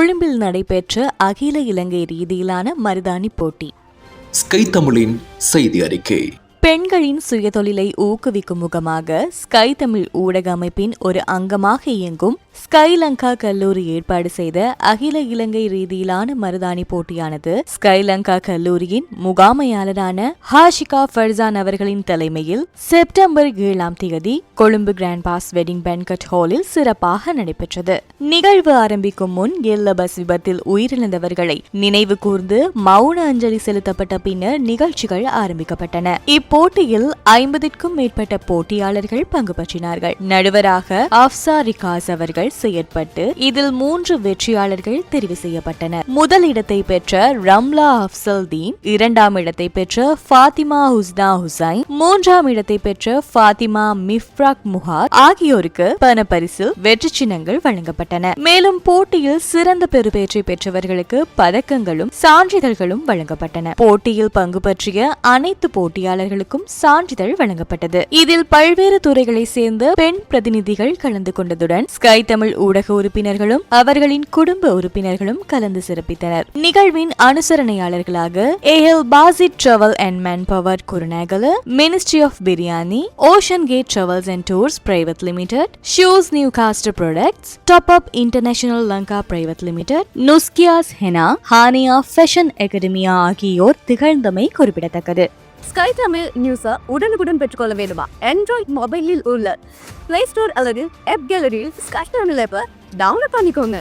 கொழும்பில் நடைபெற்ற அகில இலங்கை ரீதியிலான மருதாணி போட்டி. ஸ்கை தமிழின் செய்தி அறிக்கை. பெண்களின் சுயதொழிலை ஊக்குவிக்கும் முகமாக ஸ்கை தமிழ் ஊடக அமைப்பின் ஒரு அங்கமாக இயங்கும் ஸ்கைலங்கா கல்லூரி ஏற்பாடு செய்த அகில இலங்கை ரீதியிலான மருதாணி போட்டியானது ஸ்கைலங்கா கல்லூரியின் முகாமையாளரான ஹாஷிகா ஃபர்சான் அவர்களின் தலைமையில் செப்டம்பர் 7ஆம் தேதி கொழும்பு கிராண்ட் பாஸ் வெட்டிங் பேன்கட் ஹாலில் சிறப்பாக நடைபெற்றது. நிகழ்வு ஆரம்பிக்கும் முன் எல்ல பஸ் விபத்தில் உயிரிழந்தவர்களை நினைவு கூர்ந்து மௌன அஞ்சலி செலுத்தப்பட்ட பின்னர் நிகழ்ச்சிகள் ஆரம்பிக்கப்பட்டன. இப்போட்டியில் 50க்கும் மேற்பட்ட போட்டியாளர்கள் பங்கு பற்றினார்கள். நடுவராக அப்சா ரிகாஸ் அவர்கள் செயற்பட்டு இதில் 3 வெற்றியாளர்கள் தெரிவு செய்யப்பட்டனர். முதல் இடத்தை பெற்ற ரம்லா அப்சல் தீன், 2ஆம் இடத்தை பெற்ற ஃபாத்திமா ஹுஸ்னா ஹுசைன், 3ஆம் இடத்தை பெற்ற ஃபாத்திமா மிஃப்ராக் முஹார் ஆகியோருக்கு பணப்பரிசு வெற்றி சின்னங்கள் வழங்கப்பட்டன. மேலும் போட்டியில் சிறந்த பெறுபேற்றை பெற்றவர்களுக்கு பதக்கங்களும் சான்றிதழ்களும் வழங்கப்பட்டன. போட்டியில் பங்கு பற்றிய அனைத்து போட்டியாளர்களுக்கும் சான்றிதழ் வழங்கப்பட்டது. இதில் பல்வேறு துறைகளை சேர்ந்த பெண் பிரதிநிதிகள் கலந்து கொண்டதுடன் ஸ்கை தமிழ் ஊடக உறுப்பினர்களும் அவர்களின் குடும்ப உறுப்பினர்களும் கலந்து சிறப்பித்தனர். நிகழ்வின் அனுசரணையாளர்களாக AL Basit travel and manpower Kurunegala, ministry of biryani, ocean gate travels and tours private limited, shoes new castor products, top up international Lanka private limited, Nuskiyas henna, Haniya fashion academia ஆகியோர் திகழ்ந்தமை குறிப்பிடத்தக்கது. ஸ்கை தமிழ் நியூஸை உடனுக்குடன் பெற்றுக்கொள்ள வேண்டுமா? ஆண்ட்ராய்ட் மொபைலில் உள்ள பிளே ஸ்டோர் அல்லது ஆப் கேலரியில் ஸ்கை தமிழ் ஆப்பை டவுன்லோட் பண்ணிக்கோங்க.